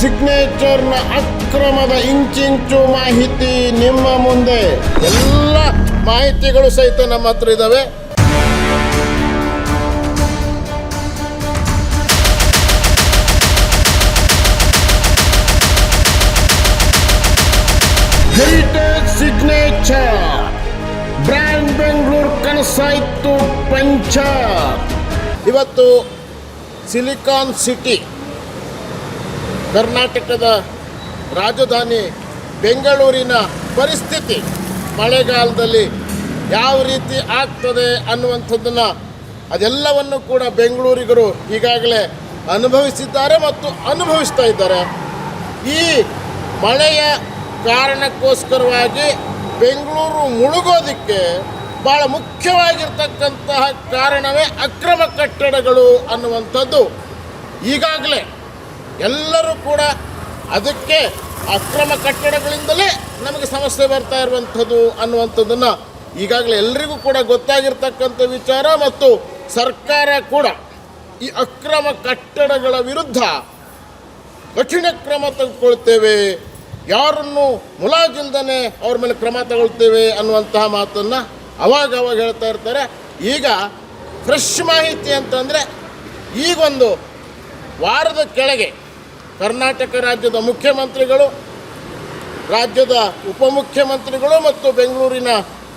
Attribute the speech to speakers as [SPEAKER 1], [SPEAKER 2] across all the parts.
[SPEAKER 1] ಸಿಗ್ನೇಚರ್ನ ಅಕ್ರಮದ ಇಂಚಿಂಚು ಮಾಹಿತಿ ನಿಮ್ಮ ಮುಂದೆ. ಎಲ್ಲ ಮಾಹಿತಿಗಳು ಸಹಿತ ನಮ್ಮ ಹತ್ರ ಇದ್ದಾವೆ. ಹೆರಿಟೇಜ್ ಸಿಗ್ನೇಚರ್ ಬ್ರ್ಯಾಂಡ್ ಬೆಂಗಳೂರು ಕನಸಾಯ್ತು ಪಂಚ. ಇವತ್ತು ಸಿಲಿಕಾನ್ ಸಿಟಿ ಕರ್ನಾಟಕದ ರಾಜಧಾನಿ ಬೆಂಗಳೂರಿನ ಪರಿಸ್ಥಿತಿ ಮಳೆಗಾಲದಲ್ಲಿ ಯಾವ ರೀತಿ ಆಗ್ತದೆ ಅನ್ನುವಂಥದ್ದನ್ನು ಅದೆಲ್ಲವನ್ನು ಕೂಡ ಬೆಂಗಳೂರಿಗರು ಈಗಾಗಲೇ ಅನುಭವಿಸಿದ್ದಾರೆ ಮತ್ತು ಅನುಭವಿಸ್ತಾ ಇದ್ದಾರೆ. ಈ ಮಳೆಯ ಕಾರಣಕ್ಕೋಸ್ಕರವಾಗಿ ಬೆಂಗಳೂರು ಮುಳುಗೋದಕ್ಕೆ ಭಾಳ ಮುಖ್ಯವಾಗಿರ್ತಕ್ಕಂತಹ ಕಾರಣವೇ ಅಕ್ರಮ ಕಟ್ಟಡಗಳು ಅನ್ನುವಂಥದ್ದು. ಈಗಾಗಲೇ ಎಲ್ಲರೂ ಕೂಡ ಅದಕ್ಕೆ ಅಕ್ರಮ ಕಟ್ಟಡಗಳಿಂದಲೇ ನಮಗೆ ಸಮಸ್ಯೆ ಬರ್ತಾ ಇರುವಂಥದ್ದು ಅನ್ನುವಂಥದ್ದನ್ನು ಈಗಾಗಲೇ ಎಲ್ಲರಿಗೂ ಕೂಡ ಗೊತ್ತಾಗಿರ್ತಕ್ಕಂಥ ವಿಚಾರ. ಮತ್ತು ಸರ್ಕಾರ ಕೂಡ ಈ ಅಕ್ರಮ ಕಟ್ಟಡಗಳ ವಿರುದ್ಧ ಕಠಿಣ ಕ್ರಮ ತೆಗೆದುಕೊಳ್ತೇವೆ, ಯಾರನ್ನು ಮುಲಾಜಿಲ್ದೇ ಅವ್ರ ಮೇಲೆ ಕ್ರಮ ತಗೊಳ್ತೇವೆ ಅನ್ನುವಂತಹ ಮಾತನ್ನು ಅವಾಗ ಹೇಳ್ತಾ ಇರ್ತಾರೆ. ಈಗ ಫ್ರೆಶ್ ಮಾಹಿತಿ ಅಂತಂದರೆ ಈಗೊಂದು ವಾರದ ಕೆಳಗೆ ಕರ್ನಾಟಕ ರಾಜ್ಯದ ಮುಖ್ಯಮಂತ್ರಿಗಳು, ರಾಜ್ಯದ ಉಪಮುಖ್ಯಮಂತ್ರಿಗಳು ಮತ್ತು ಬೆಂಗಳೂರಿನ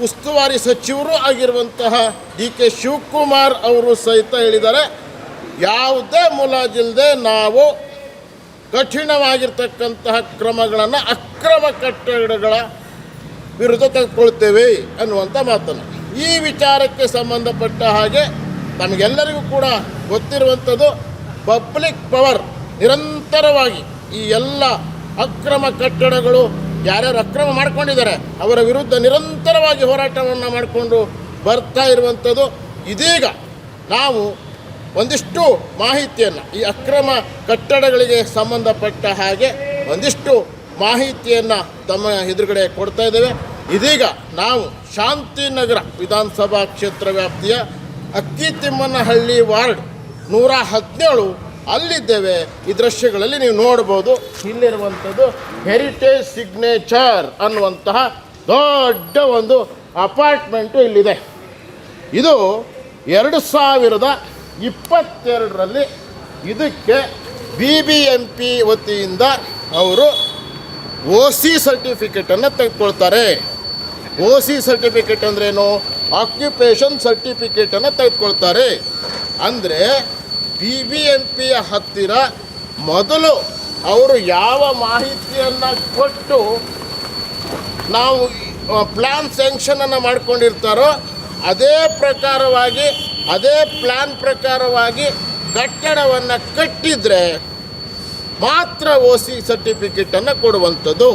[SPEAKER 1] ಉಸ್ತುವಾರಿ ಸಚಿವರು ಆಗಿರುವಂತಹ ಡಿ.ಕೆ. ಶಿವಕುಮಾರ್ ಅವರು ಸಹಿತ ಹೇಳಿದ್ದಾರೆ, ಯಾವುದೇ ಮುಲಾಜಿಲ್ಲದೆ ನಾವು ಕಠಿಣವಾಗಿರ್ತಕ್ಕಂತಹ ಕ್ರಮಗಳನ್ನು ಅಕ್ರಮ ಕಟ್ಟಡಗಳ ವಿರುದ್ಧ ತೆಗೆದುಕೊಳ್ತೇವೆ ಅನ್ನುವಂಥ ಮಾತನ್ನು. ಈ ವಿಚಾರಕ್ಕೆ ಸಂಬಂಧಪಟ್ಟ ಹಾಗೆ ನಮಗೆಲ್ಲರಿಗೂ ಕೂಡ ಗೊತ್ತಿರುವಂಥದ್ದು, ಪಬ್ಲಿಕ್ ಪವರ್ ನಿರಂತರವಾಗಿ ಈ ಎಲ್ಲ ಅಕ್ರಮ ಕಟ್ಟಡಗಳು ಯಾರ್ಯಾರು ಅಕ್ರಮ ಮಾಡ್ಕೊಂಡಿದ್ದಾರೆ ಅವರ ವಿರುದ್ಧ ನಿರಂತರವಾಗಿ ಹೋರಾಟವನ್ನು ಮಾಡಿಕೊಂಡು ಬರ್ತಾ ಇರುವಂಥದ್ದು. ಇದೀಗ ನಾವು ಒಂದಿಷ್ಟು ಮಾಹಿತಿಯನ್ನು ಈ ಅಕ್ರಮ ಕಟ್ಟಡಗಳಿಗೆ ಸಂಬಂಧಪಟ್ಟ ಹಾಗೆ ಒಂದಿಷ್ಟು ಮಾಹಿತಿಯನ್ನು ತಮ್ಮ ಎದುರುಗಡೆ ಕೊಡ್ತಾ ಇದ್ದೇವೆ. ಇದೀಗ ನಾವು ಶಾಂತಿನಗರ ವಿಧಾನಸಭಾ ಕ್ಷೇತ್ರ ವ್ಯಾಪ್ತಿಯ ಅಕ್ಕಿತಿಮ್ಮನಹಳ್ಳಿ ವಾರ್ಡ್ 117 ಅಲ್ಲಿದ್ದೇವೆ. ಈ ದೃಶ್ಯಗಳಲ್ಲಿ ನೀವು ನೋಡ್ಬೋದು, ಇಲ್ಲಿರುವಂಥದ್ದು ಹೆರಿಟೇಜ್ ಸಿಗ್ನೇಚರ್ ಅನ್ನುವಂತಹ ದೊಡ್ಡ ಒಂದು ಅಪಾರ್ಟ್ಮೆಂಟು ಇಲ್ಲಿದೆ. ಇದು 2022ರಲ್ಲಿ ಇದಕ್ಕೆ BBMP ವತಿಯಿಂದ ಅವರು OC ಸರ್ಟಿಫಿಕೇಟನ್ನು ತೆಗೆದುಕೊಳ್ತಾರೆ. OC ಸರ್ಟಿಫಿಕೇಟ್ ಅಂದ್ರೇನು? ಆಕ್ಯುಪೇಷನ್ ಸರ್ಟಿಫಿಕೇಟನ್ನು ತೆಗೆದುಕೊಳ್ತಾರೆ. ಅಂದರೆ BBMPಯ ಹತ್ತಿರ ಮೊದಲು ಅವರು ಯಾವ ಮಾಹಿತಿಯನ್ನು ಕೊಟ್ಟು ನಾವು ಪ್ಲ್ಯಾನ್ ಸ್ಯಾಂಕ್ಷನನ್ನು ಮಾಡ್ಕೊಂಡಿರ್ತಾರೋ ಅದೇ ಪ್ರಕಾರವಾಗಿ, ಅದೇ ಪ್ಲ್ಯಾನ್ ಪ್ರಕಾರವಾಗಿ ಕಟ್ಟಡವನ್ನು ಕಟ್ಟಿದರೆ ಮಾತ್ರ OC ಸರ್ಟಿಫಿಕೇಟನ್ನು ಕೊಡುವಂಥದ್ದು.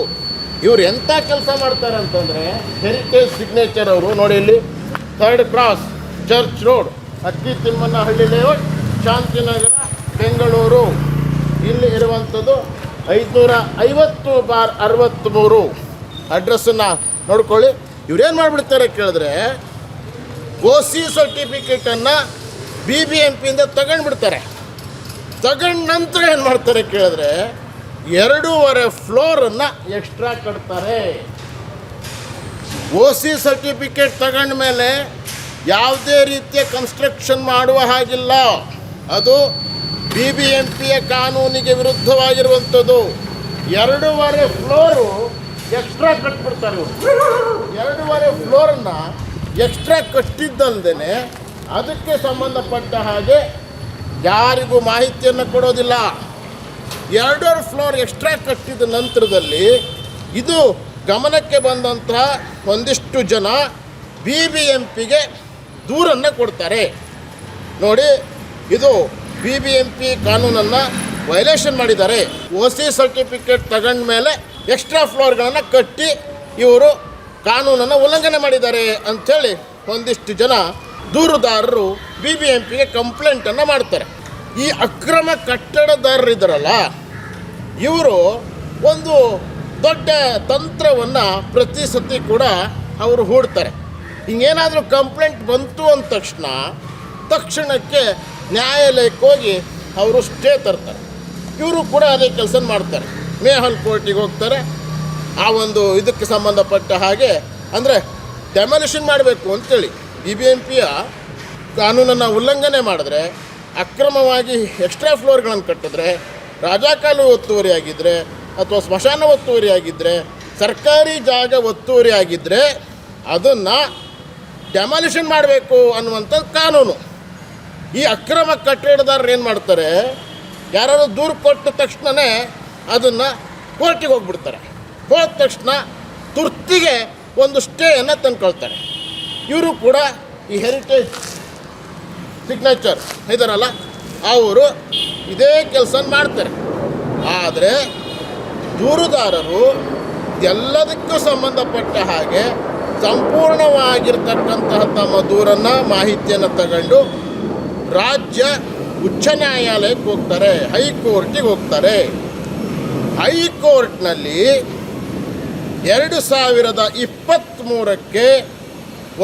[SPEAKER 1] ಇವರು ಎಂಥ ಕೆಲಸ ಮಾಡ್ತಾರೆ ಅಂತಂದರೆ, ಹೆರಿಟೇಜ್ ಸಿಗ್ನೇಚರ್ ಅವರು ನೋಡಿ, ಇಲ್ಲಿ 3rd cross church road, Akkithimmanahalli layout, Shantinagar, Bengaluru. ಇಲ್ಲಿ ಇರುವಂಥದ್ದು 550/63 ಅಡ್ರೆಸ್ಸನ್ನು ನೋಡ್ಕೊಳ್ಳಿ. ಇವ್ರೇನು ಮಾಡಿಬಿಡ್ತಾರೆ ಕೇಳಿದ್ರೆ, OC ಸರ್ಟಿಫಿಕೇಟನ್ನು BBMPಯಿಂದ ತಗೊಂಡ್ಬಿಡ್ತಾರೆ. ತಗೊಂಡ ನಂತರ ಏನು ಮಾಡ್ತಾರೆ ಕೇಳಿದ್ರೆ 2.5 ಫ್ಲೋರನ್ನು ಎಕ್ಸ್ಟ್ರಾ ಕಟ್ತಾರೆ. OC ಸರ್ಟಿಫಿಕೇಟ್ ತಗೊಂಡ ಮೇಲೆ ಯಾವುದೇ ರೀತಿಯ ಕನ್ಸ್ಟ್ರಕ್ಷನ್ ಮಾಡುವ ಹಾಗಿಲ್ಲ. ಅದು BBMPಯ ಕಾನೂನಿಗೆ ವಿರುದ್ಧವಾಗಿರುವಂಥದ್ದು. 2.5 ಫ್ಲೋರು ಎಕ್ಸ್ಟ್ರಾ ಕಟ್ಬಿಡ್ತಾರೆ ಇವರು. 2.5 ಫ್ಲೋರನ್ನು ಎಕ್ಸ್ಟ್ರಾ ಕಟ್ಟಿದ್ದಲ್ದೇ ಅದಕ್ಕೆ ಸಂಬಂಧಪಟ್ಟ ಹಾಗೆ ಯಾರಿಗೂ ಮಾಹಿತಿಯನ್ನು ಕೊಡೋದಿಲ್ಲ. 2.5 ಫ್ಲೋರ್ ಎಕ್ಸ್ಟ್ರಾ ಕಟ್ಟಿದ ನಂತರದಲ್ಲಿ ಇದು ಗಮನಕ್ಕೆ ಬಂದಂತಹ ಒಂದಿಷ್ಟು ಜನ BBMPಗೆ ದೂರನ್ನು ಕೊಡ್ತಾರೆ. ನೋಡಿ, ಇದು BBMP ಕಾನೂನನ್ನು ವೈಲೇಷನ್ ಮಾಡಿದ್ದಾರೆ. OC ಸರ್ಟಿಫಿಕೇಟ್ ತಗೊಂಡ ಮೇಲೆ ಎಕ್ಸ್ಟ್ರಾ ಫ್ಲೋರ್ಗಳನ್ನು ಕಟ್ಟಿ ಇವರು ಕಾನೂನನ್ನು ಉಲ್ಲಂಘನೆ ಮಾಡಿದ್ದಾರೆ ಅಂಥೇಳಿ ಒಂದಿಷ್ಟು ಜನ ದೂರುದಾರರು BBMPಗೆ ಕಂಪ್ಲೇಂಟನ್ನು ಮಾಡ್ತಾರೆ. ಈ ಅಕ್ರಮ ಕಟ್ಟಡದಾರರಿದ್ದಾರಲ್ಲ, ಇವರು ಒಂದು ದೊಡ್ಡ ತಂತ್ರವನ್ನು ಪ್ರತಿ ಸತಿ ಕೂಡ ಅವರು ಹೂಡ್ತಾರೆ. ಹಿಂಗೇನಾದರೂ ಕಂಪ್ಲೇಂಟ್ ಬಂತು ಅಂದ ತಕ್ಷಣಕ್ಕೆ ನ್ಯಾಯಾಲಯಕ್ಕೆ ಹೋಗಿ ಅವರು ಸ್ಟೇ ತರ್ತಾರೆ. ಇವರು ಕೂಡ ಅದೇ ಕೆಲಸ ಮಾಡ್ತಾರೆ. ಮೇಹಲ್ ಕೋರ್ಟಿಗೆ ಹೋಗ್ತಾರೆ. ಆ ಒಂದು ಇದಕ್ಕೆ ಸಂಬಂಧಪಟ್ಟ ಹಾಗೆ ಅಂದರೆ ಡೆಮಾಲಿಷನ್ ಮಾಡಬೇಕು ಅಂತೇಳಿ BBMPಯ ಕಾನೂನನ್ನು ಉಲ್ಲಂಘನೆ ಮಾಡಿದ್ರೆ, ಅಕ್ರಮವಾಗಿ ಎಕ್ಸ್ಟ್ರಾ ಫ್ಲೋರ್ಗಳನ್ನು ಕಟ್ಟಿದ್ರೆ, ರಾಜಕಾಲು ಒತ್ತುವರಿ ಆಗಿದ್ದರೆ ಅಥವಾ ಸ್ಮಶಾನ ಒತ್ತುವರಿ ಆಗಿದ್ದರೆ, ಸರ್ಕಾರಿ ಜಾಗ ಒತ್ತುವರಿ ಆಗಿದ್ದರೆ ಅದನ್ನು ಡೆಮಾಲಿಷನ್ ಮಾಡಬೇಕು ಅನ್ನುವಂಥದ್ದು ಕಾನೂನು. ಈ ಅಕ್ರಮ ಕಟ್ಟಡದಾರರು ಏನು ಮಾಡ್ತಾರೆ, ಯಾರು ದೂರು ಕೊಟ್ಟ ತಕ್ಷಣವೇ ಅದನ್ನು ಕೋರ್ಟಿಗೆ ಹೋಗ್ಬಿಡ್ತಾರೆ. ಹೋದ ತಕ್ಷಣ ತುರ್ತಿಗೆ ಒಂದು ಸ್ಟೇಯನ್ನು ತಂದ್ಕೊಳ್ತಾರೆ. ಇವರು ಕೂಡ ಈ ಹೆರಿಟೇಜ್ ಸಿಗ್ನೇಚರ್ ಇದಾರಲ್ಲ, ಅವರು ಇದೇ ಕೆಲಸ ಮಾಡ್ತಾರೆ. ಆದರೆ ದೂರುದಾರರು ಎಲ್ಲದಕ್ಕೂ ಸಂಬಂಧಪಟ್ಟ ಹಾಗೆ ಸಂಪೂರ್ಣವಾಗಿರ್ತಕ್ಕಂತಹ ತಮ್ಮ ದೂರನ್ನು ಮಾಹಿತಿಯನ್ನು ತಗೊಂಡು ರಾಜ್ಯ ಉಚ್ಚ ನ್ಯಾಯಾಲಯಕ್ಕೆ ಹೋಗ್ತಾರೆ, ಹೈಕೋರ್ಟಿಗೆ ಹೋಗ್ತಾರೆ. ಹೈಕೋರ್ಟ್ನಲ್ಲಿ 2023ಕ್ಕೆ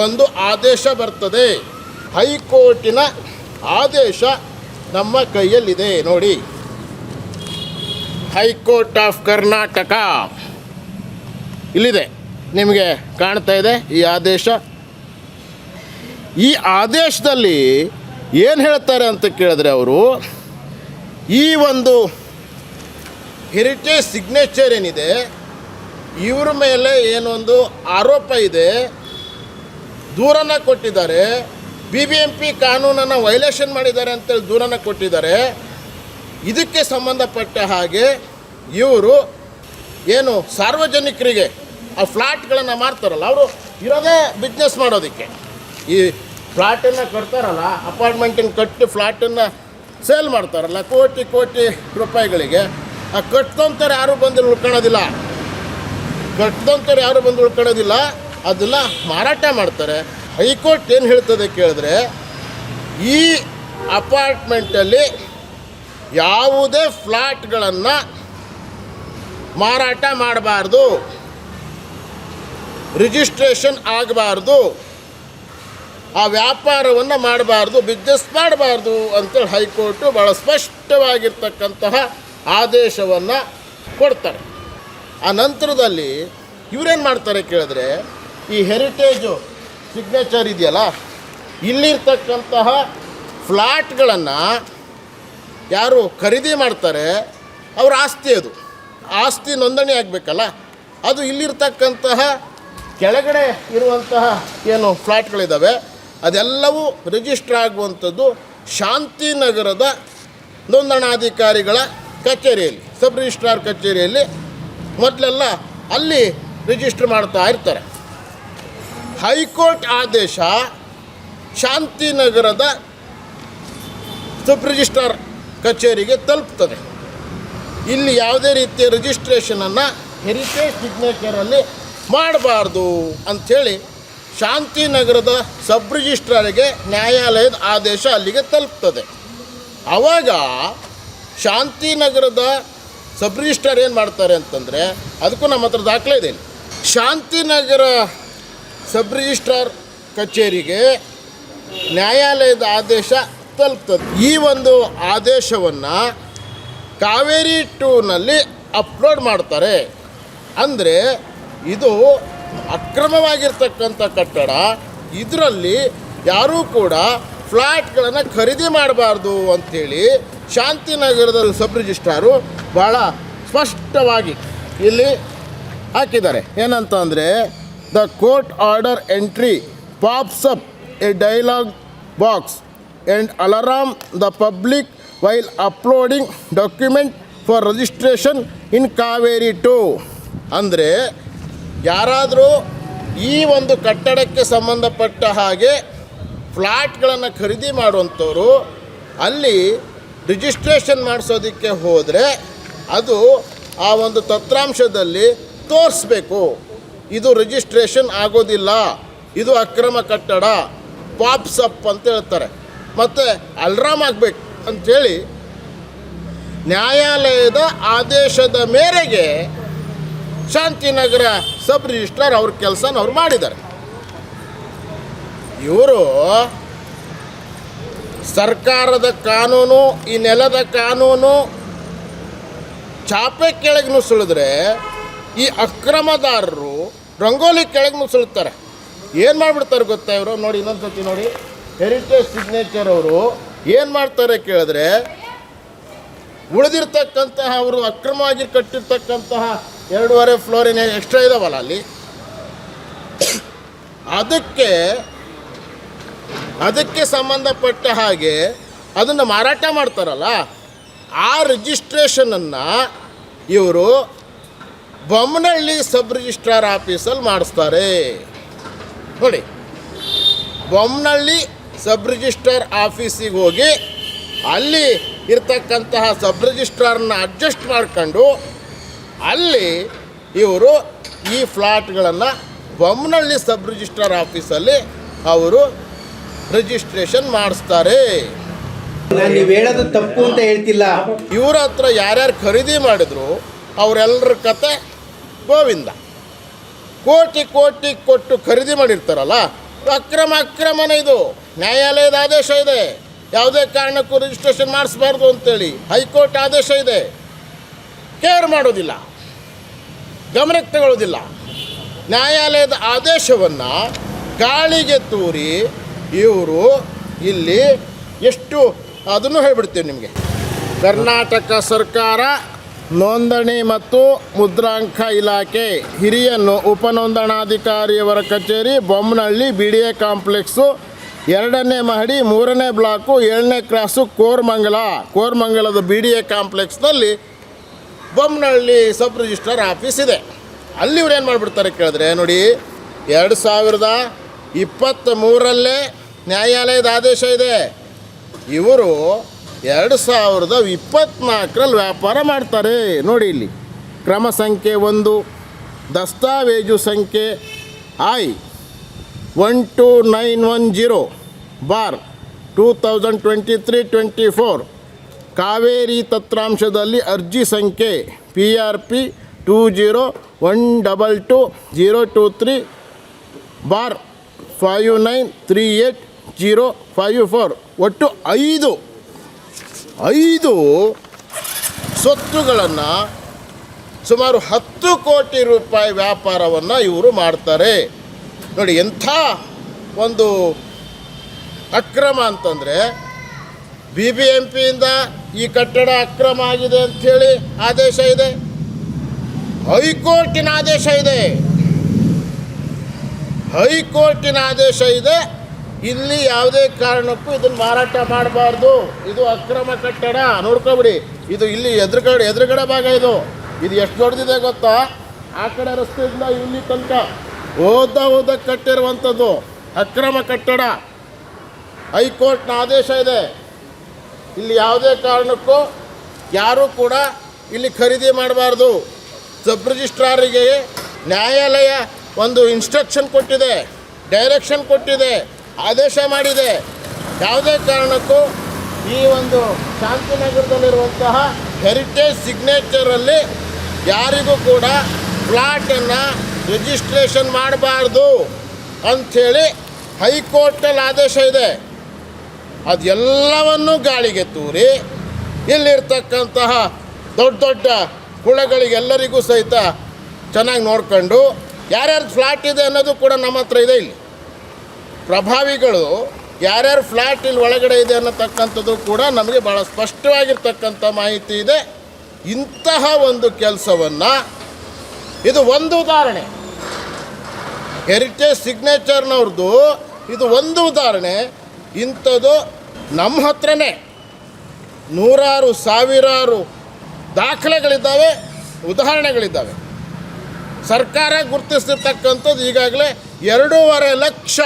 [SPEAKER 1] ಒಂದು ಆದೇಶ ಬರ್ತದೆ. ಹೈಕೋರ್ಟಿನ ಆದೇಶ ನಮ್ಮ ಕೈಯಲ್ಲಿದೆ ನೋಡಿ. ಹೈಕೋರ್ಟ್ ಆಫ್ ಕರ್ನಾಟಕ ಇಲ್ಲಿದೆ, ನಿಮಗೆ ಕಾಣ್ತಾ ಇದೆ ಈ ಆದೇಶ. ಈ ಆದೇಶದಲ್ಲಿ ಏನು ಹೇಳ್ತಾರೆ ಅಂತ ಕೇಳಿದ್ರೆ, ಅವರು ಈ ಒಂದು ಹೆರಿಟೇಜ್ ಸಿಗ್ನೇಚರ್ ಏನಿದೆ ಇವ್ರ ಮೇಲೆ ಏನೊಂದು ಆರೋಪ ಇದೆ, ದೂರನ್ನು ಕೊಟ್ಟಿದ್ದಾರೆ, BBMP ಕಾನೂನನ್ನು ವೈಲೇಷನ್ ಮಾಡಿದ್ದಾರೆ ಅಂತೇಳಿ ದೂರನ್ನು ಕೊಟ್ಟಿದ್ದಾರೆ. ಇದಕ್ಕೆ ಸಂಬಂಧಪಟ್ಟ ಹಾಗೆ ಇವರು ಏನು ಸಾರ್ವಜನಿಕರಿಗೆ ಆ ಫ್ಲ್ಯಾಟ್ಗಳನ್ನು ಮಾರ್ತಾರಲ್ಲ, ಅವರು ಇರೋದೇ ಬಿಸ್ನೆಸ್ ಮಾಡೋದಕ್ಕೆ. ಈ ಫ್ಲ್ಯಾಟನ್ನು ಕಟ್ತಾರಲ್ಲ, ಅಪಾರ್ಟ್ಮೆಂಟನ್ನು ಕಟ್ಟಿ ಫ್ಲ್ಯಾಟನ್ನು ಸೇಲ್ ಮಾಡ್ತಾರಲ್ಲ ಕೋಟಿ ಕೋಟಿ ರೂಪಾಯಿಗಳಿಗೆ, ಆ ಕಟ್ದಂಥವ್ರು ಯಾರೂ ಬಂದು ಉಳ್ಕೊಳ್ಳೋದಿಲ್ಲ. ಅದನ್ನು ಮಾರಾಟ ಮಾಡ್ತಾರೆ. ಹೈಕೋರ್ಟ್ ಏನು ಹೇಳ್ತದೆ ಕೇಳಿದ್ರೆ, ಈ ಅಪಾರ್ಟ್ಮೆಂಟಲ್ಲಿ ಯಾವುದೇ ಫ್ಲ್ಯಾಟ್ಗಳನ್ನು ಮಾರಾಟ ಮಾಡಬಾರ್ದು, ರಿಜಿಸ್ಟ್ರೇಷನ್ ಆಗಬಾರ್ದು, ಆ ವ್ಯಾಪಾರವನ್ನು ಮಾಡಬಾರ್ದು, ಬಿಸ್ನೆಸ್ ಮಾಡಬಾರ್ದು ಅಂತೇಳಿ ಹೈಕೋರ್ಟು ಭಾಳ ಸ್ಪಷ್ಟವಾಗಿರ್ತಕ್ಕಂತಹ ಆದೇಶವನ್ನು ಕೊಡ್ತಾರೆ. ಆ ನಂತರದಲ್ಲಿ ಇವರೇನು ಮಾಡ್ತಾರೆ ಕೇಳಿದ್ರೆ, ಈ ಹೆರಿಟೇಜು ಸಿಗ್ನೇಚರ್ ಇದೆಯಲ್ಲ, ಇಲ್ಲಿರ್ತಕ್ಕಂತಹ ಫ್ಲ್ಯಾಟ್ಗಳನ್ನು ಯಾರು ಖರೀದಿ ಮಾಡ್ತಾರೆ ಅವ್ರ ಆಸ್ತಿ, ಅದು ಆಸ್ತಿ ನೋಂದಣಿ ಆಗಬೇಕಲ್ಲ, ಅದು ಇಲ್ಲಿರ್ತಕ್ಕಂತಹ ಕೆಳಗಡೆ ಇರುವಂತಹ ಏನು ಫ್ಲ್ಯಾಟ್ಗಳಿದ್ದಾವೆ ಅದೆಲ್ಲವೂ ರಿಜಿಸ್ಟರ್ ಆಗುವಂಥದ್ದು ಶಾಂತಿನಗರದ ನೋಂದಣಾಧಿಕಾರಿಗಳ ಕಚೇರಿಯಲ್ಲಿ, ಸಬ್ ರಿಜಿಸ್ಟ್ರಾರ್ ಕಚೇರಿಯಲ್ಲಿ ಮೊದಲೆಲ್ಲ ಅಲ್ಲಿ ರಿಜಿಸ್ಟರ್ ಮಾಡ್ತಾ ಇರ್ತಾರೆ. ಹೈಕೋರ್ಟ್ ಆದೇಶ ಶಾಂತಿನಗರದ ಸಬ್ ರಿಜಿಸ್ಟ್ರಾರ್ ಕಚೇರಿಗೆ ತಲುಪ್ತದೆ. ಇಲ್ಲಿ ಯಾವುದೇ ರೀತಿಯ ರಿಜಿಸ್ಟ್ರೇಷನನ್ನು ಹೆರಿಟೇಜ್ ಸಿಗ್ನೇಚರಲ್ಲಿ ಮಾಡಬಾರ್ದು ಅಂಥೇಳಿ ಶಾಂತಿನಗರದ ಸಬ್ ರಿಜಿಸ್ಟ್ರಾರಿಗೆ ನ್ಯಾಯಾಲಯದ ಆದೇಶ ಅಲ್ಲಿಗೆ ತಲುಪ್ತದೆ. ಆವಾಗ ಶಾಂತಿನಗರದ ಸಬ್ ರಿಜಿಸ್ಟ್ರಾರ್ ಏನು ಮಾಡ್ತಾರೆ ಅಂತಂದರೆ, ಅದಕ್ಕೂ ನಮ್ಮ ಹತ್ರ ದಾಖಲೆ ಇದೆ. ಶಾಂತಿನಗರ ಸಬ್ ರಿಜಿಸ್ಟ್ರಾರ್ ಕಚೇರಿಗೆ ನ್ಯಾಯಾಲಯದ ಆದೇಶ ತಲುಪ್ತದೆ. ಈ ಒಂದು ಆದೇಶವನ್ನು ಕಾವೇರಿ 2ನಲ್ಲಿ ಅಪ್ಲೋಡ್ ಮಾಡ್ತಾರೆ. ಅಂದರೆ ಇದು ಅಕ್ರಮವಾಗಿರ್ತಕ್ಕಂಥ ಕಟ್ಟಡ, ಇದರಲ್ಲಿ ಯಾರೂ ಕೂಡ ಫ್ಲ್ಯಾಟ್ಗಳನ್ನು ಖರೀದಿ ಮಾಡಬಾರ್ದು ಅಂಥೇಳಿ ಶಾಂತಿನಗರದ ಸಬ್ ರಿಜಿಸ್ಟ್ರಾರು ಭಾಳ ಸ್ಪಷ್ಟವಾಗಿ ಇಲ್ಲಿ ಹಾಕಿದ್ದಾರೆ. ಏನಂತ ಅಂದರೆ, the court order entry pops up a dialog box and alarm the public while uploading document for registration in Kaveri 2. ಅಂದರೆ ಯಾರಾದರೂ ಈ ಒಂದು ಕಟ್ಟಡಕ್ಕೆ ಸಂಬಂಧಪಟ್ಟ ಹಾಗೆ ಫ್ಲ್ಯಾಟ್ಗಳನ್ನು ಖರೀದಿ ಮಾಡುವಂಥವ್ರು ಅಲ್ಲಿ ರಿಜಿಸ್ಟ್ರೇಷನ್ ಮಾಡಿಸೋದಕ್ಕೆ ಹೋದರೆ ಅದು ಆ ಒಂದು ತತ್ರಾಂಶದಲ್ಲಿ ತೋರಿಸ್ಬೇಕು, ಇದು ರಿಜಿಸ್ಟ್ರೇಷನ್ ಆಗೋದಿಲ್ಲ, ಇದು ಅಕ್ರಮ ಕಟ್ಟಡ, ಪಾಪ್ಸ್ ಅಪ್ ಅಂತ ಹೇಳ್ತಾರೆ, ಮತ್ತು ಅಲ್ರಾಮ್ ಆಗಬೇಕು ಅಂಥೇಳಿ ನ್ಯಾಯಾಲಯದ ಆದೇಶದ ಮೇರೆಗೆ ಶಾಂತಿನಗರ ಸಬ್ ರಿಜಿಸ್ಟ್ರಾರ್ ಅವ್ರ ಕೆಲಸನ ಅವ್ರು ಮಾಡಿದ್ದಾರೆ. ಇವರು ಸರ್ಕಾರದ ಕಾನೂನು, ಈ ನೆಲದ ಕಾನೂನು, ಚಾಪೆ ಕೆಳಗೆ ನುಸುಳಿದ್ರೆ ಈ ಅಕ್ರಮದಾರರು ರಂಗೋಲಿ ಕೆಳಗೆ ನುಸುಳ್ತಾರೆ. ಏನು ಮಾಡಿಬಿಡ್ತಾರೆ ಗೊತ್ತಾ ಇವರು? ನೋಡಿ ಇನ್ನೊಂದು ಸತಿ ನೋಡಿ, ಹೆರಿಟೇಜ್ ಸಿಗ್ನೇಚರ್ ಅವರು ಏನು ಮಾಡ್ತಾರೆ ಕೇಳಿದ್ರೆ, ಉಳಿದಿರ್ತಕ್ಕಂತಹ ಅವರು ಅಕ್ರಮವಾಗಿ ಕಟ್ಟಿರ್ತಕ್ಕಂತಹ 2.5 ಫ್ಲೋರಿನ ಎಕ್ಸ್ಟ್ರಾ ಇದಾವಲ್ಲ ಅಲ್ಲಿ, ಅದಕ್ಕೆ ಸಂಬಂಧಪಟ್ಟ ಹಾಗೆ ಅದನ್ನು ಮಾರಾಟ ಮಾಡ್ತಾರಲ್ಲ, ಆ ರಿಜಿಸ್ಟ್ರೇಷನನ್ನು ಇವರು ಬೊಮ್ಮನಹಳ್ಳಿ ಸಬ್ ರಿಜಿಸ್ಟ್ರಾರ್ ಆಫೀಸಲ್ಲಿ ಮಾಡಿಸ್ತಾರೆ. ನೋಡಿ, ಬೊಮ್ಮನಹಳ್ಳಿ ಸಬ್ ರಿಜಿಸ್ಟ್ರಾರ್ ಆಫೀಸಿಗೆ ಹೋಗಿ ಅಲ್ಲಿ ಇರ್ತಕ್ಕಂತಹ ಸಬ್ ರಿಜಿಸ್ಟ್ರಾರ್ನ ಅಡ್ಜಸ್ಟ್ ಮಾಡ್ಕೊಂಡು ಅಲ್ಲಿ ಇವರು ಈ ಫ್ಲಾಟ್ಗಳನ್ನು ಬೊಮ್ಮನಹಳ್ಳಿ ಸಬ್ ರಿಜಿಸ್ಟ್ರಾರ್ ಆಫೀಸಲ್ಲಿ ಅವರು ರಿಜಿಸ್ಟ್ರೇಷನ್ ಮಾಡಿಸ್ತಾರೆ.
[SPEAKER 2] ನಾನು ನೀವು ಹೇಳೋದು ತಪ್ಪು ಅಂತ ಹೇಳ್ತಿಲ್ಲ.
[SPEAKER 1] ಇವ್ರ ಹತ್ರ ಯಾರ್ಯಾರು ಖರೀದಿ ಮಾಡಿದ್ರು ಅವರೆಲ್ಲರ ಕತೆ ಗೋವಿಂದ. ಕೋಟಿ ಕೋಟಿ ಕೊಟ್ಟು ಖರೀದಿ ಮಾಡಿರ್ತಾರಲ್ಲ, ಅಕ್ರಮನೇ ಇದು. ನ್ಯಾಯಾಲಯದ ಆದೇಶ ಇದೆ, ಯಾವುದೇ ಕಾರಣಕ್ಕೂ ರಿಜಿಸ್ಟ್ರೇಷನ್ ಮಾಡಿಸ್ಬಾರ್ದು ಅಂತೇಳಿ ಹೈಕೋರ್ಟ್ ಆದೇಶ ಇದೆ. ಕೇರ್ ಮಾಡೋದಿಲ್ಲ, ಗಮನಕ್ಕೆ ತಗೊಳ್ಳೋದಿಲ್ಲ. ನ್ಯಾಯಾಲಯದ ಆದೇಶವನ್ನು ಗಾಳಿಗೆ ತೂರಿ ಇವರು ಇಲ್ಲಿ ಎಷ್ಟು ಅದನ್ನು ಹೇಳ್ಬಿಡ್ತೀವಿ ನಿಮಗೆ. ಕರ್ನಾಟಕ ಸರ್ಕಾರ ನೋಂದಣಿ ಮತ್ತು ಮುದ್ರಾಂಕ ಇಲಾಖೆ ಹಿರಿಯ ಉಪನೋಂದಣಾಧಿಕಾರಿಯವರ ಕಚೇರಿ, ಬೊಮ್ಮನಹಳ್ಳಿ, BDA ಕಾಂಪ್ಲೆಕ್ಸು, 2ನೇ ಮಹಡಿ, 3ನೇ ಬ್ಲಾಕು, 7ನೇ ಕ್ರಾಸು, ಕೋರಮಂಗಲದ BDA ಕಾಂಪ್ಲೆಕ್ಸ್ನಲ್ಲಿ ಬೊಮ್ಮನಹಳ್ಳಿ ಸಬ್ ರಿಜಿಸ್ಟ್ರಾರ್ ಆಫೀಸ್ ಇದೆ. ಅಲ್ಲಿ ಇವ್ರು ಏನು ಮಾಡಿಬಿಡ್ತಾರೆ ಕೇಳಿದ್ರೆ, ನೋಡಿ 2023ರಲ್ಲೇ ನ್ಯಾಯಾಲಯದ ಆದೇಶ ಇದೆ. ಇವರು 2024ರಲ್ಲಿ ವ್ಯಾಪಾರ ಮಾಡ್ತಾರೆ. ನೋಡಿ ಇಲ್ಲಿ ಕ್ರಮ ಸಂಖ್ಯೆ 1, ದಸ್ತಾವೇಜು ಸಂಖ್ಯೆ I12910/2023-24, ಕಾವೇರಿ ತತ್ರಾಂಶದಲ್ಲಿ ಅರ್ಜಿ ಸಂಖ್ಯೆ PRP 201202-5938-054, ಒಟ್ಟು 5 ಸ್ವತ್ತುಗಳನ್ನು ಸುಮಾರು 10 ಕೋಟಿ ರೂಪಾಯಿ ವ್ಯಾಪಾರವನ್ನು ಇವರು ಮಾಡ್ತಾರೆ. ನೋಡಿ ಎಂಥ ಒಂದು ಅಕ್ರಮ ಅಂತಂದರೆ, BBMPಯಿಂದ ಈ ಕಟ್ಟಡ ಅಕ್ರಮ ಆಗಿದೆ ಅಂಥೇಳಿ ಆದೇಶ ಇದೆ, ಹೈಕೋರ್ಟಿನ ಆದೇಶ ಇದೆ. ಇಲ್ಲಿ ಯಾವುದೇ ಕಾರಣಕ್ಕೂ ಇದನ್ನು ಮಾರಾಟ ಮಾಡಬಾರ್ದು, ಇದು ಅಕ್ರಮ ಕಟ್ಟಡ, ನೋಡ್ಕೊಬಿಡಿ. ಇದು ಇಲ್ಲಿ ಎದುರುಗಡೆ ಭಾಗ ಇದು ಎಷ್ಟು ದೊಡ್ಡದಿದೆ ಗೊತ್ತಾ? ಆ ಕಡೆ ರಸ್ತೆಯಿಂದ ಇಲ್ಲಿ ತನಕ ಓದ ಕಟ್ಟಿರುವಂಥದ್ದು ಅಕ್ರಮ ಕಟ್ಟಡ. ಹೈಕೋರ್ಟ್ನ ಆದೇಶ ಇದೆ, ಇಲ್ಲಿ ಯಾವುದೇ ಕಾರಣಕ್ಕೂ ಯಾರೂ ಕೂಡ ಇಲ್ಲಿ ಖರೀದಿ ಮಾಡಬಾರ್ದು. ಸಬ್ ರಿಜಿಸ್ಟ್ರಾರಿಗೆ ನ್ಯಾಯಾಲಯ ಒಂದು ಇನ್ಸ್ಟ್ರಕ್ಷನ್ ಕೊಟ್ಟಿದೆ, ಡೈರೆಕ್ಷನ್ ಕೊಟ್ಟಿದೆ, ಆದೇಶ ಮಾಡಿದೆ. ಯಾವುದೇ ಕಾರಣಕ್ಕೂ ಈ ಒಂದು ಶಾಂತಿನಗರದಲ್ಲಿರುವಂತಹ ಹೆರಿಟೇಜ್ ಸಿಗ್ನೇಚರಲ್ಲಿ ಯಾರಿಗೂ ಕೂಡ ಫ್ಲಾಟನ್ನು ರಿಜಿಸ್ಟ್ರೇಷನ್ ಮಾಡಬಾರ್ದು ಅಂಥೇಳಿ ಹೈಕೋರ್ಟಲ್ಲಿ ಆದೇಶ ಇದೆ. ಅದೆಲ್ಲವನ್ನೂ ಗಾಳಿಗೆ ತೂರಿ ಇಲ್ಲಿರ್ತಕ್ಕಂತಹ ದೊಡ್ಡ ಕುಳಗಳಿಗೆಲ್ಲರಿಗೂ ಸಹಿತ ಚೆನ್ನಾಗಿ ನೋಡ್ಕೊಂಡು ಯಾರ್ಯಾರು ಫ್ಲಾಟ್ ಇದೆ ಅನ್ನೋದು ಕೂಡ ನಮ್ಮ ಹತ್ರ ಇದೆ. ಇಲ್ಲಿ ಪ್ರಭಾವಿಗಳು ಯಾರ್ಯಾರು ಫ್ಲ್ಯಾಟ್ ಇಲ್ಲಿ ಒಳಗಡೆ ಇದೆ ಅನ್ನತಕ್ಕಂಥದ್ದು ಕೂಡ ನಮಗೆ ಭಾಳ ಸ್ಪಷ್ಟವಾಗಿರ್ತಕ್ಕಂಥ ಮಾಹಿತಿ ಇದೆ. ಇಂತಹ ಒಂದು ಕೆಲಸವನ್ನು, ಇದು ಒಂದು ಉದಾಹರಣೆ, ಹೆರಿಟೇಜ್ ಸಿಗ್ನೇಚರ್ನವ್ರದ್ದು ಇದು ಒಂದು ಉದಾಹರಣೆ. ಇಂಥದ್ದು ನಮ್ಮ ಹತ್ರನೇ ನೂರಾರು ಸಾವಿರಾರು ದಾಖಲೆಗಳಿದ್ದಾವೆ, ಉದಾಹರಣೆಗಳಿದ್ದಾವೆ. ಸರ್ಕಾರ ಗುರುತಿಸಿರ್ತಕ್ಕಂಥದ್ದು ಈಗಾಗಲೇ 2.5 ಲಕ್ಷ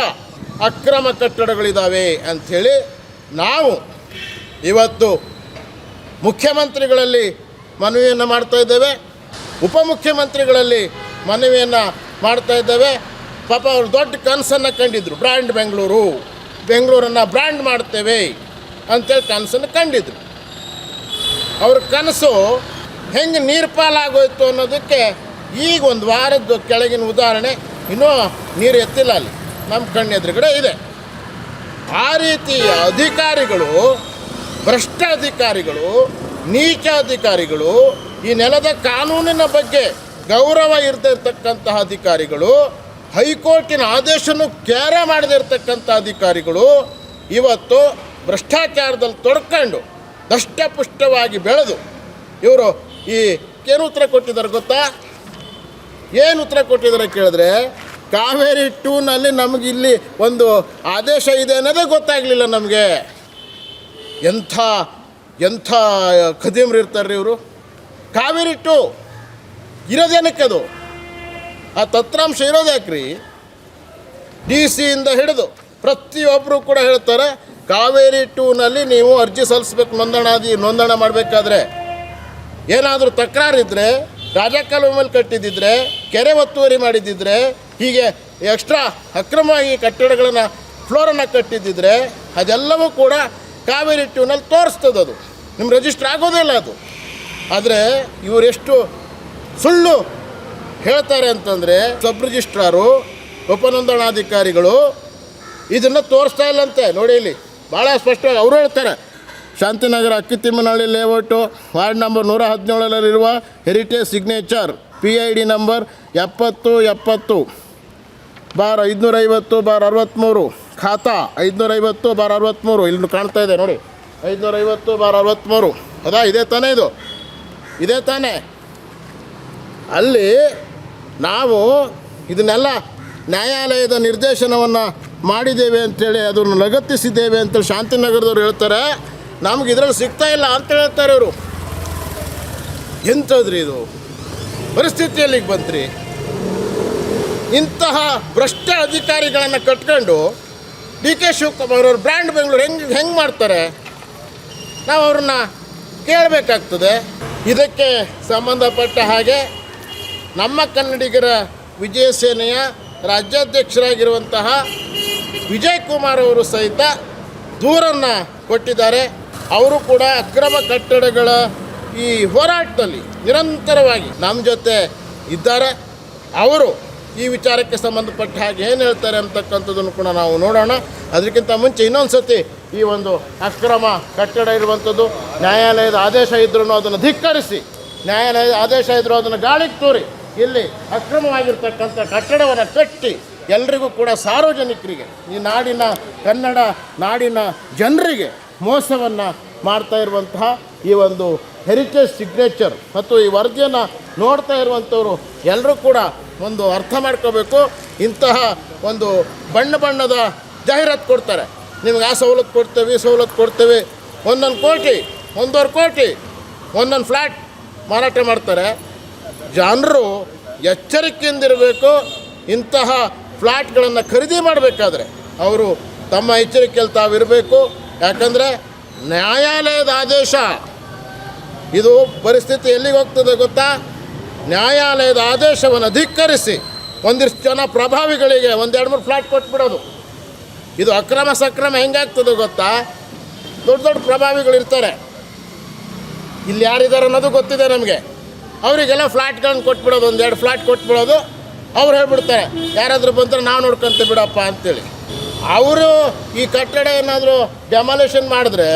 [SPEAKER 1] ಅಕ್ರಮ ಕಟ್ಟಡಗಳಿದ್ದಾವೆ ಅಂಥೇಳಿ ನಾವು ಇವತ್ತು ಮುಖ್ಯಮಂತ್ರಿಗಳಲ್ಲಿ ಮನವಿಯನ್ನು ಮಾಡ್ತಾಯಿದ್ದೇವೆ, ಉಪಮುಖ್ಯಮಂತ್ರಿಗಳಲ್ಲಿ ಮನವಿಯನ್ನು ಮಾಡ್ತಾಯಿದ್ದೇವೆ. ಪಾಪ ಅವರು ದೊಡ್ಡ ಕನಸನ್ನು ಕಂಡಿದ್ದರು, ಬೆಂಗಳೂರನ್ನು ಬ್ರ್ಯಾಂಡ್ ಮಾಡ್ತೇವೆ ಅಂಥೇಳಿ ಕನಸನ್ನು ಕಂಡಿದ್ರು. ಅವ್ರ ಕನಸು ಹೆಂಗೆ ನೀರ್ಪಾಲಾಗೋಯ್ತು ಅನ್ನೋದಕ್ಕೆ ಈಗ ಒಂದು ವಾರದ ಕೆಳಗಿನ ಉದಾಹರಣೆ ಇನ್ನೂ ನೀರು ಎತ್ತಿಲ್ಲ, ಅಲ್ಲಿ ನಮ್ಮ ಕಣ್ಣೆದುರುಗಡೆ ಇದೆ. ಆ ರೀತಿ ಅಧಿಕಾರಿಗಳು, ಭ್ರಷ್ಟ ಅಧಿಕಾರಿಗಳು, ನೀಚ ಅಧಿಕಾರಿಗಳು ಈ ನೆಲದ ಕಾನೂನಿನ ಬಗ್ಗೆ ಗೌರವ ಇರದಿರ್ತಕ್ಕಂತಹ ಅಧಿಕಾರಿಗಳು, ಹೈಕೋರ್ಟಿನ ಆದೇಶನೂ ಕ್ಯಾರೆ ಮಾಡದಿರ್ತಕ್ಕಂಥ ಅಧಿಕಾರಿಗಳು ಇವತ್ತು ಭ್ರಷ್ಟಾಚಾರದಲ್ಲಿ ತೊಡ್ಕೊಂಡು ದಷ್ಟಪುಷ್ಟವಾಗಿ ಬೆಳೆದು ಇವರು ಏನು ಉತ್ತರ ಕೊಟ್ಟಿದ್ದಾರೆ ಗೊತ್ತಾ? ಏನು ಉತ್ತರ ಕೊಟ್ಟಿದ್ದಾರೆ ಕೇಳಿದ್ರೆ, ಕಾವೇರಿ 2ನಲ್ಲಿ ನಮಗೆ ಇಲ್ಲಿ ಒಂದು ಆದೇಶ ಇದೆ ಅನ್ನೋದೇ ಗೊತ್ತಾಗಲಿಲ್ಲ ನಮಗೆ. ಎಂಥ ಎಂಥ ಖದೀಮ್ರು ಇರ್ತಾರೆ ಇವರು. ಕಾವೇರಿ 2 ಇರೋದೇನಕ್ಕೆ? ಅದು ಆ ತತ್ರಾಂಶ ಇರೋದ್ಯಾಕ್ರಿ? DC ಹಿಡಿದು ಪ್ರತಿಯೊಬ್ಬರು ಕೂಡ ಹೇಳ್ತಾರೆ, ಕಾವೇರಿ 2ನಲ್ಲಿ ನೀವು ಅರ್ಜಿ ಸಲ್ಲಿಸ್ಬೇಕು, ನೋಂದಣಿ ಮಾಡಬೇಕಾದ್ರೆ ಏನಾದರೂ ತಕರಾರಿದ್ದರೆ, ರಾಜಕಾಲುವೆ ಮೇಲೆ ಕಟ್ಟಿದ್ದಿದ್ರೆ, ಕೆರೆ ಒತ್ತುವರಿ ಮಾಡಿದ್ದಿದ್ರೆ, ಹೀಗೆ ಎಕ್ಸ್ಟ್ರಾ ಅಕ್ರಮವಾಗಿ ಕಟ್ಟಡಗಳನ್ನು ಫ್ಲೋರನ್ನು ಕಟ್ಟಿದ್ದಿದ್ರೆ ಅದೆಲ್ಲವೂ ಕೂಡ ಕಾವೇರಿ 2ನಲ್ಲಿ ತೋರಿಸ್ತದೆ. ಅದು ನಿಮ್ಮ ರಿಜಿಸ್ಟ್ರ್ ಆಗೋದಿಲ್ಲ ಅದು. ಆದರೆ ಇವರೆಷ್ಟು ಸುಳ್ಳು ಹೇಳ್ತಾರೆ ಅಂತಂದರೆ, ಸಬ್ ರಿಜಿಸ್ಟ್ರಾರು, ಉಪನೋಂದಣಾಧಿಕಾರಿಗಳು ಇದನ್ನು ತೋರಿಸ್ತಾ ಇಲ್ಲಂತೆ. ನೋಡಿ ಇಲ್ಲಿ ಭಾಳ ಸ್ಪಷ್ಟವಾಗಿ ಅವರು ಹೇಳ್ತಾರೆ. Shantinagar Akkithimmanahalli layout ward number 117ರಲ್ಲಿರುವ heritage signature PID number 70/550/63 khata 550/63 ಇಲ್ಲಿ ಕಾಣ್ತಾ ಇದೆ ನೋಡಿ, 550/63 ಅದಾ? ಇದೇ ತಾನೇ ಇದು? ಇದೇ ತಾನೇ? ಅಲ್ಲಿ ನಾವು ಇದನ್ನೆಲ್ಲ ನ್ಯಾಯಾಲಯದ ನಿರ್ದೇಶನವನ್ನು ಮಾಡಿದ್ದೇವೆ ಅಂಥೇಳಿ, ಅದನ್ನು ಲಗತ್ತಿಸಿದ್ದೇವೆ ಅಂತೇಳಿ ಶಾಂತಿನಗರದವ್ರು ಹೇಳ್ತಾರೆ. ನಮ್ಗೆ ಇದರಲ್ಲಿ ಸಿಗ್ತಾ ಇಲ್ಲ ಅಂತ ಹೇಳ್ತಾರೆ ಅವರು. ಎಂಥದ್ರಿ ಇದು ಪರಿಸ್ಥಿತಿಯಲ್ಲಿಗೆ ಬಂತ್ರಿ? ಇಂತಹ ಭ್ರಷ್ಟ ಅಧಿಕಾರಿಗಳನ್ನು ಕಟ್ಕೊಂಡು DK ಶಿವಕುಮಾರ್ ಅವರು ಬ್ರ್ಯಾಂಡ್ ಬೆಂಗಳೂರು ಹೆಂಗೆ ಮಾಡ್ತಾರೆ? ನಾವು ಅವ್ರನ್ನ ಕೇಳಬೇಕಾಗ್ತದೆ. ಇದಕ್ಕೆ ಸಂಬಂಧಪಟ್ಟ ಹಾಗೆ ನಮ್ಮ ಕನ್ನಡಿಗರ ವಿಜಯ ಸೇನೆಯ ರಾಜ್ಯಾಧ್ಯಕ್ಷರಾಗಿರುವಂತಹ ವಿಜಯ್ ಕುಮಾರ್ ಅವರು ಸಹಿತ ದೂರನ್ನು ಕೊಟ್ಟಿದ್ದಾರೆ. ಅವರು ಕೂಡ ಅಕ್ರಮ ಕಟ್ಟಡಗಳ ಈ ಹೋರಾಟದಲ್ಲಿ ನಿರಂತರವಾಗಿ ನಮ್ಮ ಜೊತೆ ಇದ್ದಾರೆ. ಅವರು ಈ ವಿಚಾರಕ್ಕೆ ಸಂಬಂಧಪಟ್ಟ ಹಾಗೆ ಏನು ಹೇಳ್ತಾರೆ ಅಂತಕ್ಕಂಥದ್ದನ್ನು ಕೂಡ ನಾವು ನೋಡೋಣ. ಅದಕ್ಕಿಂತ ಮುಂಚೆ ಇನ್ನೊಂದು ಸತಿ ಈ ಒಂದು ಅಕ್ರಮ ಕಟ್ಟಡ ಇರುವಂಥದ್ದು, ನ್ಯಾಯಾಲಯದ ಆದೇಶ ಇದ್ರೂ ಅದನ್ನು ಧಿಕ್ಕರಿಸಿ, ನ್ಯಾಯಾಲಯದ ಆದೇಶ ಇದ್ದರೂ ಅದನ್ನು ಗಾಳಿಗೆ ತೂರಿ ಇಲ್ಲಿ ಅಕ್ರಮವಾಗಿರ್ತಕ್ಕಂಥ ಕಟ್ಟಡವನ್ನು ಕಟ್ಟಿ ಎಲ್ರಿಗೂ ಕೂಡ ಸಾರ್ವಜನಿಕರಿಗೆ, ಈ ನಾಡಿನ ಕನ್ನಡ ನಾಡಿನ ಜನರಿಗೆ ಮೋಸವನ್ನು ಮಾಡ್ತಾ ಇರುವಂತಹ ಈ ಒಂದು ಹೆರಿಟೇಜ್ ಸಿಗ್ನೇಚರ್ ಮತ್ತು ಈ ವರದಿಯನ್ನು ನೋಡ್ತಾ ಇರುವಂಥವರು ಎಲ್ಲರೂ ಕೂಡ ಒಂದು ಅರ್ಥ ಮಾಡ್ಕೋಬೇಕು. ಇಂತಹ ಒಂದು ಬಣ್ಣದ ಜಾಹೀರಾತು ಕೊಡ್ತಾರೆ, ನಿಮ್ಗೆ ಆ ಸವಲತ್ತು ಕೊಡ್ತೇವೆ, ಈ ಸವಲತ್ತು ಕೊಡ್ತೇವೆ, 1 ಕೋಟಿ 1.5 ಕೋಟಿ ಒಂದೊಂದು ಫ್ಲ್ಯಾಟ್ ಮಾರಾಟ ಮಾಡ್ತಾರೆ. ಜನರು ಎಚ್ಚರಿಕೆಯಿಂದಿರಬೇಕು. ಇಂತಹ ಫ್ಲ್ಯಾಟ್ಗಳನ್ನು ಖರೀದಿ ಮಾಡಬೇಕಾದ್ರೆ ಅವರು ತಮ್ಮ ಎಚ್ಚರಿಕೆಯಲ್ಲಿ ತಾವಿರಬೇಕು. ಯಾಕಂದರೆ ನ್ಯಾಯಾಲಯದ ಆದೇಶ, ಇದು ಪರಿಸ್ಥಿತಿ ಎಲ್ಲಿಗೆ ಹೋಗ್ತದೆ ಗೊತ್ತಾ? ನ್ಯಾಯಾಲಯದ ಆದೇಶವನ್ನು ಧಿಕ್ಕರಿಸಿ ಒಂದಿಷ್ಟು ಜನ ಪ್ರಭಾವಿಗಳಿಗೆ 1-2-3 ಫ್ಲ್ಯಾಟ್ ಕೊಟ್ಬಿಡೋದು. ಇದು ಅಕ್ರಮ ಸಕ್ರಮ ಹೆಂಗಾಗ್ತದೆ ಗೊತ್ತಾ? ದೊಡ್ಡ ಪ್ರಭಾವಿಗಳಿರ್ತಾರೆ, ಇಲ್ಲಿ ಯಾರಿದ್ದಾರೆ ಅನ್ನೋದು ಗೊತ್ತಿದೆ ನಮಗೆ. ಅವರಿಗೆಲ್ಲ ಫ್ಲ್ಯಾಟ್ಗಳನ್ನು ಕೊಟ್ಬಿಡೋದು, 1-2 ಫ್ಲ್ಯಾಟ್ ಕೊಟ್ಬಿಡೋದು. ಅವ್ರು ಹೇಳ್ಬಿಡ್ತಾರೆ, ಯಾರಾದರೂ ಬಂದರೆ ನಾವು ನೋಡ್ಕೊಂತ ಬಿಡಪ್ಪ ಅಂತೇಳಿ. ಅವರು ಈ ಕಟ್ಟಡ ಏನಾದರೂ ಡೆಮಾಲಿಷನ್ ಮಾಡಿದ್ರೆ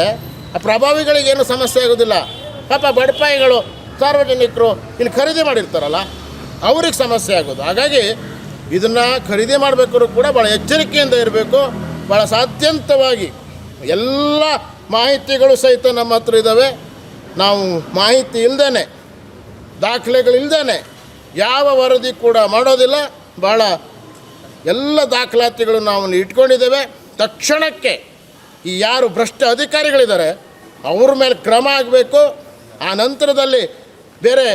[SPEAKER 1] ಆ ಪ್ರಭಾವಿಗಳಿಗೇನು ಸಮಸ್ಯೆ ಆಗೋದಿಲ್ಲ. ಪಾಪ ಬಡಪಾಯಿಗಳು, ಸಾರ್ವಜನಿಕರು ಇಲ್ಲಿ ಖರೀದಿ ಮಾಡಿರ್ತಾರಲ್ಲ, ಅವ್ರಿಗೆ ಸಮಸ್ಯೆ ಆಗೋದು. ಹಾಗಾಗಿ ಇದನ್ನು ಖರೀದಿ ಮಾಡಬೇಕಾದ್ರೂ ಕೂಡ ಭಾಳ ಎಚ್ಚರಿಕೆಯಿಂದ ಇರಬೇಕು. ಭಾಳ ಸಾಧ್ಯಂತವಾಗಿ ಎಲ್ಲ ಮಾಹಿತಿಗಳು ಸಹಿತ ನಮ್ಮ ಹತ್ರ ಇದ್ದಾವೆ. ನಾವು ಮಾಹಿತಿ ಇಲ್ಲದೇ, ದಾಖಲೆಗಳಿಲ್ಲದೇ ಯಾವ ವರದಿ ಕೂಡ ಮಾಡೋದಿಲ್ಲ. ಭಾಳ ಎಲ್ಲ ದಾಖಲಾತಿಗಳು ನಾವು ಇಟ್ಕೊಂಡಿದ್ದೇವೆ. ತಕ್ಷಣಕ್ಕೆ ಈ ಯಾರು ಭ್ರಷ್ಟ ಅಧಿಕಾರಿಗಳಿದ್ದಾರೆ ಅವ್ರ ಮೇಲೆ ಕ್ರಮ ಆಗಬೇಕು. ಆ ನಂತರದಲ್ಲಿ ಬೇರೆ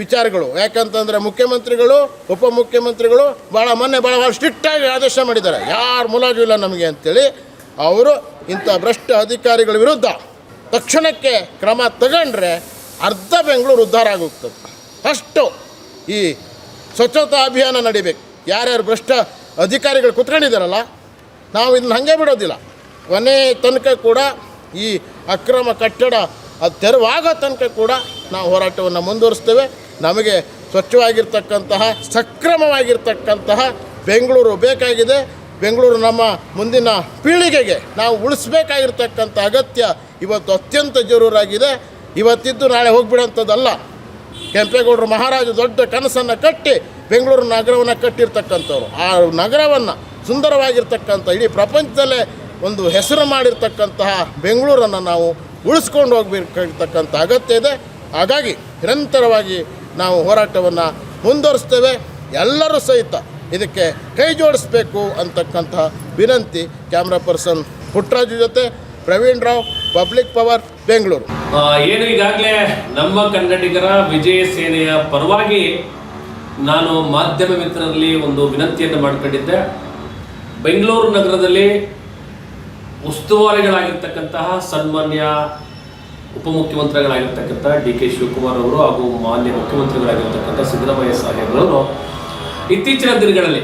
[SPEAKER 1] ವಿಚಾರಗಳು, ಯಾಕಂತಂದರೆ ಮುಖ್ಯಮಂತ್ರಿಗಳು, ಉಪಮುಖ್ಯಮಂತ್ರಿಗಳು ಭಾಳ ಸ್ಟ್ರಿಕ್ಟಾಗಿ ಆದೇಶ ಮಾಡಿದ್ದಾರೆ, ಯಾರು ಮುಲಾಜು ಇಲ್ಲ ನಮಗೆ ಅಂಥೇಳಿ. ಅವರು ಇಂಥ ಭ್ರಷ್ಟ ಅಧಿಕಾರಿಗಳ ವಿರುದ್ಧ ತಕ್ಷಣಕ್ಕೆ ಕ್ರಮ ತಗೊಂಡ್ರೆ ಅರ್ಧ ಬೆಂಗಳೂರು ಉದ್ಧಾರ ಆಗೋಗ್ತದೆ. ಅಷ್ಟು ಈ ಸ್ವಚ್ಛತಾ ಅಭಿಯಾನ ನಡಿಬೇಕು. ಯಾರ್ಯಾರು ಭ್ರಷ್ಟ ಅಧಿಕಾರಿಗಳು ಕುತ್ಕೊಂಡಿದ್ದಾರಲ್ಲ, ನಾವು ಇದನ್ನ ಹಾಗೆ ಬಿಡೋದಿಲ್ಲ. ಕೊನೆ ತನಕ ಕೂಡ ಈ ಅಕ್ರಮ ಕಟ್ಟಡ ಅದು ತೆರವಾಗೋ ತನಕ ಕೂಡ ನಾವು ಹೋರಾಟವನ್ನು ಮುಂದುವರಿಸ್ತೇವೆ. ನಮಗೆ ಸ್ವಚ್ಛವಾಗಿರ್ತಕ್ಕಂತಹ, ಸಕ್ರಮವಾಗಿರ್ತಕ್ಕಂತಹ ಬೆಂಗಳೂರು ಬೇಕಾಗಿದೆ. ಬೆಂಗಳೂರು ನಮ್ಮ ಮುಂದಿನ ಪೀಳಿಗೆಗೆ ನಾವು ಉಳಿಸ್ಬೇಕಾಗಿರ್ತಕ್ಕಂಥ ಅಗತ್ಯ ಇವತ್ತು ಅತ್ಯಂತ ಜರೂರಾಗಿದೆ. ಇವತ್ತಿದ್ದು ನಾಳೆ ಹೋಗ್ಬಿಡೋಂಥದ್ದಲ್ಲ. ಕೆಂಪೇಗೌಡರು ಮಹಾರಾಜ ದೊಡ್ಡ ಕನಸನ್ನು ಕಟ್ಟಿ ಬೆಂಗಳೂರು ನಗರವನ್ನು ಕಟ್ಟಿರ್ತಕ್ಕಂಥವ್ರು. ಆ ನಗರವನ್ನು ಸುಂದರವಾಗಿರ್ತಕ್ಕಂಥ ಇಡೀ ಪ್ರಪಂಚದಲ್ಲೇ ಒಂದು ಹೆಸರು ಮಾಡಿರ್ತಕ್ಕಂತಹ ಬೆಂಗಳೂರನ್ನು ನಾವು ಉಳಿಸ್ಕೊಂಡು ಹೋಗಬೇಕಾಗಿರ್ತಕ್ಕಂಥ ಅಗತ್ಯ ಇದೆ. ಹಾಗಾಗಿ ನಿರಂತರವಾಗಿ ನಾವು ಹೋರಾಟವನ್ನು ಮುಂದುವರಿಸ್ತೇವೆ. ಎಲ್ಲರೂ ಸಹಿತ ಇದಕ್ಕೆ ಕೈ ಜೋಡಿಸ್ಬೇಕು ಅಂತಕ್ಕಂತಹ ವಿನಂತಿ. ಕ್ಯಾಮ್ರಾ ಪರ್ಸನ್ ಪುಟ್ಟರಾಜು ಜೊತೆ ಪ್ರವೀಣ್ ರಾವ್, ಪಬ್ಲಿಕ್ ಪವರ್, ಬೆಂಗಳೂರು.
[SPEAKER 3] ಏನು ಈಗಾಗಲೇ ನಮ್ಮ ಕನ್ನಡಿಗರ ವಿಜಯ ಸೇನೆಯ ಪರವಾಗಿ ನಾನು ಮಾಧ್ಯಮ ಮಿತ್ರರಲ್ಲಿ ಒಂದು ವಿನಂತಿಯನ್ನು ಮಾಡಿಕೊಂಡಿದ್ದೆ. ಬೆಂಗಳೂರು ನಗರದಲ್ಲಿ ಉಸ್ತುವಾರಿಗಳಾಗಿರ್ತಕ್ಕಂತಹ ಸನ್ಮಾನ್ಯ ಉಪಮುಖ್ಯಮಂತ್ರಿಗಳಾಗಿರ್ತಕ್ಕಂಥ DK ಶಿವಕುಮಾರ್ ಅವರು ಹಾಗೂ ಮಾನ್ಯ ಮುಖ್ಯಮಂತ್ರಿಗಳಾಗಿರ್ತಕ್ಕಂಥ ಸಿದ್ದರಾಮಯ್ಯ ಸಾಹೇಬರವರು ಇತ್ತೀಚಿನ ದಿನಗಳಲ್ಲಿ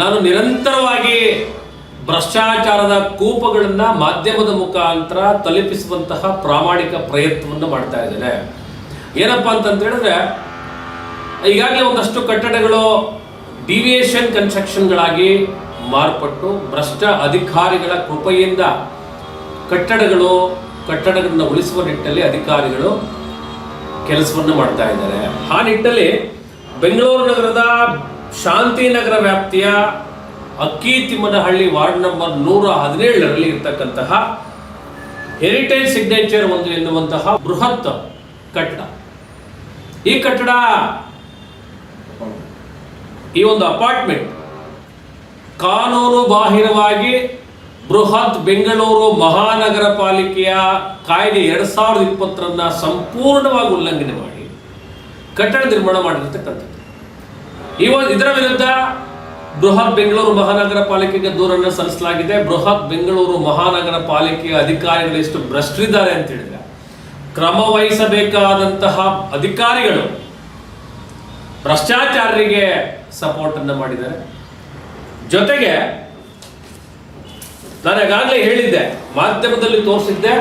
[SPEAKER 3] ನಾನು ನಿರಂತರವಾಗಿ ಭ್ರಷ್ಟಾಚಾರದ ಕೂಪಗಳನ್ನು ಮಾಧ್ಯಮದ ಮುಖಾಂತರ ತಲುಪಿಸುವಂತಹ ಪ್ರಾಮಾಣಿಕ ಪ್ರಯತ್ನವನ್ನು ಮಾಡ್ತಾ ಇದ್ದೇನೆ. ಏನಪ್ಪ ಅಂತಂತ ಹೇಳಿದ್ರೆ, ಈಗಾಗಲೇ ಒಂದಷ್ಟು ಕಟ್ಟಡಗಳು ಡಿವಿಯೇಷನ್ ಕನ್ಸ್ಟ್ರಕ್ಷನ್ಗಳಾಗಿ ಮಾರ್ಪಟ್ಟು ಭ್ರಷ್ಟ ಅಧಿಕಾರಿಗಳ ಕೃಪೆಯಿಂದ ಕಟ್ಟಡಗಳನ್ನು ಉಳಿಸುವ ನಿಟ್ಟಿನಲ್ಲಿ ಅಧಿಕಾರಿಗಳು ಕೆಲಸವನ್ನು ಮಾಡ್ತಾ ಇದ್ದಾರೆ. ಆ ನಿಟ್ಟಿನಲ್ಲಿ ಬೆಂಗಳೂರು ನಗರದ ಶಾಂತಿನಗರ ವ್ಯಾಪ್ತಿಯ ಅಕ್ಕಿತಿಮ್ಮನಹಳ್ಳಿ ವಾರ್ಡ್ ನಂಬರ್ 117ರಲ್ಲಿ ಇರ್ತಕ್ಕಂತಹ ಹೆರಿಟೇಜ್ ಸಿಗ್ನೇಚರ್ ಎನ್ನುವಂತಹ ಬೃಹತ್ ಕಟ್ಟಡ. ಈ ಕಟ್ಟಡ, ಈ ಒಂದು ಅಪಾರ್ಟ್ಮೆಂಟ್ ಕಾನೂನು ಬಾಹಿರವಾಗಿ ಬೃಹತ್ ಬೆಂಗಳೂರು ಮಹಾನಗರ ಪಾಲಿಕೆಯ ಕಾಯ್ದೆ 2020 ಸಂಪೂರ್ಣವಾಗಿ ಉಲ್ಲಂಘನೆ ಮಾಡಿ ಕಟ್ಟಡ ನಿರ್ಮಾಣ ಮಾಡಿರ್ತಕ್ಕಂಥದ್ದು. ಇದರ ವಿರುದ್ಧ ಬೃಹತ್ ಬೆಂಗಳೂರು ಮಹಾನಗರ ಪಾಲಿಕೆಗೆ ದೂರನ್ನು ಸಲ್ಲಿಸಲಾಗಿದೆ. ಬೃಹತ್ ಬೆಂಗಳೂರು ಮಹಾನಗರ ಪಾಲಿಕೆಯ ಅಧಿಕಾರಿಗಳು ಎಷ್ಟು ಭ್ರಷ್ಟರಿದ್ದಾರೆ ಅಂತ ಹೇಳಿದ್ರೆ, ಕ್ರಮ ವಹಿಸಬೇಕಾದಂತಹ ಅಧಿಕಾರಿಗಳು ಭ್ರಷ್ಟಾಚಾರರಿಗೆ ಸಪೋರ್ಟ್ ಅನ್ನು ಮಾಡಿದ್ದಾರೆ. ಜೊತೆಗೆ ನಾನು ಈಗಾಗಲೇ ಹೇಳಿದ್ದೆ, ಮಾಧ್ಯಮದಲ್ಲಿ ತೋರಿಸಿದ್ದೆ,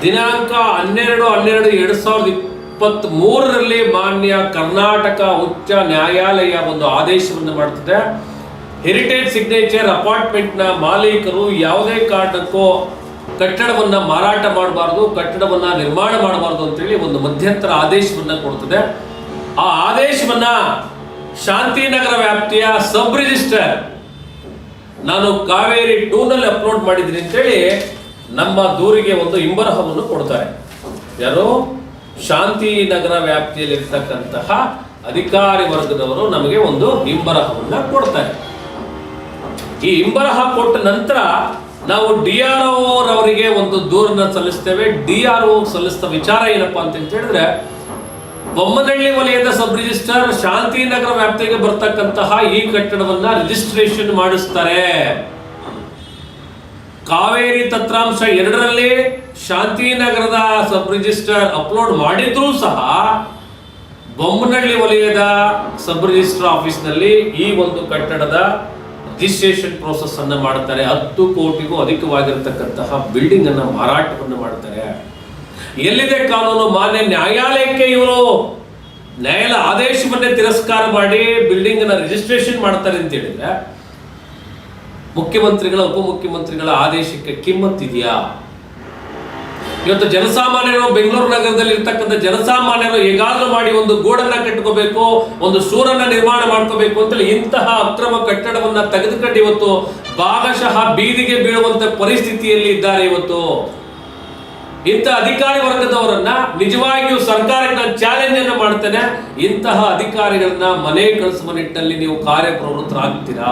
[SPEAKER 3] ದಿನಾಂಕ 12/12/2023ರಲ್ಲಿ ಮಾನ್ಯ ಕರ್ನಾಟಕ ಉಚ್ಚ ನ್ಯಾಯಾಲಯ ಒಂದು ಆದೇಶವನ್ನು ಮಾಡುತ್ತದೆ. ಹೆರಿಟೇಜ್ ಸಿಗ್ನೇಚರ್ ಅಪಾರ್ಟ್ಮೆಂಟ್ನ ಮಾಲೀಕರು ಯಾವುದೇ ಕಾರಣಕ್ಕೂ ಕಟ್ಟಡವನ್ನು ಮಾರಾಟ ಮಾಡಬಾರ್ದು, ಕಟ್ಟಡವನ್ನು ನಿರ್ಮಾಣ ಮಾಡಬಾರ್ದು ಅಂತೇಳಿ ಒಂದು ಮಧ್ಯಂತರ ಆದೇಶವನ್ನು ಕೊಡ್ತದೆ. ಆ ಆದೇಶವನ್ನು ಶಾಂತಿನಗರ ವ್ಯಾಪ್ತಿಯ ಸಬ್ ರಿಜಿಸ್ಟರ್ ನಾನು ಕಾವೇರಿ 2ನಲ್ಲಿ ಅಪ್ಲೋಡ್ ಮಾಡಿದ್ದೀನಿ ಅಂತೇಳಿ ನಮ್ಮ ದೂರಿಗೆ ಒಂದು ಇಂಬರಹವನ್ನು ಕೊಡ್ತಾರೆ. ಯಾರು? ಶಾಂತಿನಗರ ವ್ಯಾಪ್ತಿಯಲ್ಲಿರ್ತಕ್ಕಂತಹ ಅಧಿಕಾರಿ ವರ್ಗದವರು ನಮಗೆ ಒಂದು ಇಂಬರಹವನ್ನ ಕೊಡ್ತಾರೆ. ಈ ಇಂಬರಹ ಕೊಟ್ಟ ನಂತರ ನಾವು DRO ಅವರಿಗೆ ಒಂದು ದೂರನ್ನ ಸಲ್ಲಿಸ್ತೇವೆ. DRO ಸಲ್ಲಿಸಿದ ವಿಚಾರ ಏನಪ್ಪಾ ಅಂತ ಹೇಳಿದ್ರೆ, ಬೊಮ್ಮನಹಳ್ಳಿ ವಲಯದ ಸಬ್ ರಿಜಿಸ್ಟರ್ ಶಾಂತಿನಗರ ವ್ಯಾಪ್ತಿಗೆ ಬರ್ತಕ್ಕಂತಹ ಈ ಕಟ್ಟಡವನ್ನ ರಿಜಿಸ್ಟ್ರೇಷನ್ ಮಾಡಿಸ್ತಾರೆ. ಕಾವೇರಿ ತತ್ರಾಂಶ 2ರಲ್ಲಿ ಶಾಂತಿನಗರದ ಸಬ್ ರಿಜಿಸ್ಟರ್ ಅಪ್ಲೋಡ್ ಮಾಡಿದ್ರೂ ಸಹ ಬೊಮ್ಮನಹಳ್ಳಿ ವಲಯದ ಸಬ್ ರಿಜಿಸ್ಟರ್ ಆಫೀಸ್ನಲ್ಲಿ ಈ ಒಂದು ಕಟ್ಟಡದ ರಿಜಿಸ್ಟ್ರೇಷನ್ ಪ್ರೋಸೆಸ್ ಅನ್ನ ಮಾಡ್ತಾರೆ. 10 ಕೋಟಿಗೂ ಅಧಿಕವಾಗಿರತಕ್ಕಂತಹ ಬಿಲ್ಡಿಂಗ್ ಅನ್ನ ಮಾರಾಟವನ್ನು ಮಾಡ್ತಾರೆ. ಎಲ್ಲಿದೆ ಕಾನೂನು? ಮಾನ್ಯ ನ್ಯಾಯಾಲಯಕ್ಕೆ ಇವರು ನ್ಯಾಯಾಲಯ ಆದೇಶವನ್ನೇ ತಿರಸ್ಕಾರ ಮಾಡಿ ಬಿಲ್ಡಿಂಗ್ ಅನ್ನ ರಿಜಿಸ್ಟ್ರೇಷನ್ ಮಾಡ್ತಾರೆ ಅಂತ ಹೇಳಿದ್ರೆ, ಮುಖ್ಯಮಂತ್ರಿಗಳ ಉಪಮುಖ್ಯಮಂತ್ರಿಗಳ ಆದೇಶಕ್ಕೆ ಕಿಮ್ಮತ್ತಿದೆಯಾ? ಇವತ್ತು ಜನಸಾಮಾನ್ಯರು, ಬೆಂಗಳೂರು ನಗರದಲ್ಲಿ ಇರ್ತಕ್ಕಂಥ ಜನಸಾಮಾನ್ಯರು ಹೇಗಾದ್ರೂ ಮಾಡಿ ಒಂದು ಗೂಡನ್ನ ಕಟ್ಕೋಬೇಕು, ಒಂದು ಸೂರನ್ನ ನಿರ್ಮಾಣ ಮಾಡ್ಕೋಬೇಕು ಅಂತೇಳಿ ಇಂತಹ ಅಕ್ರಮ ಕಟ್ಟಡವನ್ನ ತೆಗೆದುಕೊಂಡು ಇವತ್ತು ಭಾಗಶಃ ಬೀದಿಗೆ ಬೀಳುವಂತ ಪರಿಸ್ಥಿತಿಯಲ್ಲಿ ಇದ್ದಾರೆ. ಇವತ್ತು ಇಂತಹ ಅಧಿಕಾರಿ ವರ್ಗದವರನ್ನ ನಿಜವಾಗಿಯೂ ಸರ್ಕಾರಕ್ಕೆ ನಾನು ಚಾಲೆಂಜ್ ಅನ್ನು ಮಾಡ್ತೇನೆ, ಇಂತಹ ಅಧಿಕಾರಿಗಳನ್ನ ಮನೆ ಕಳಿಸುವ ನಿಟ್ಟಿನಲ್ಲಿ ನೀವು ಕಾರ್ಯಪ್ರವೃತ್ತರಾಗ್ತೀರಾ?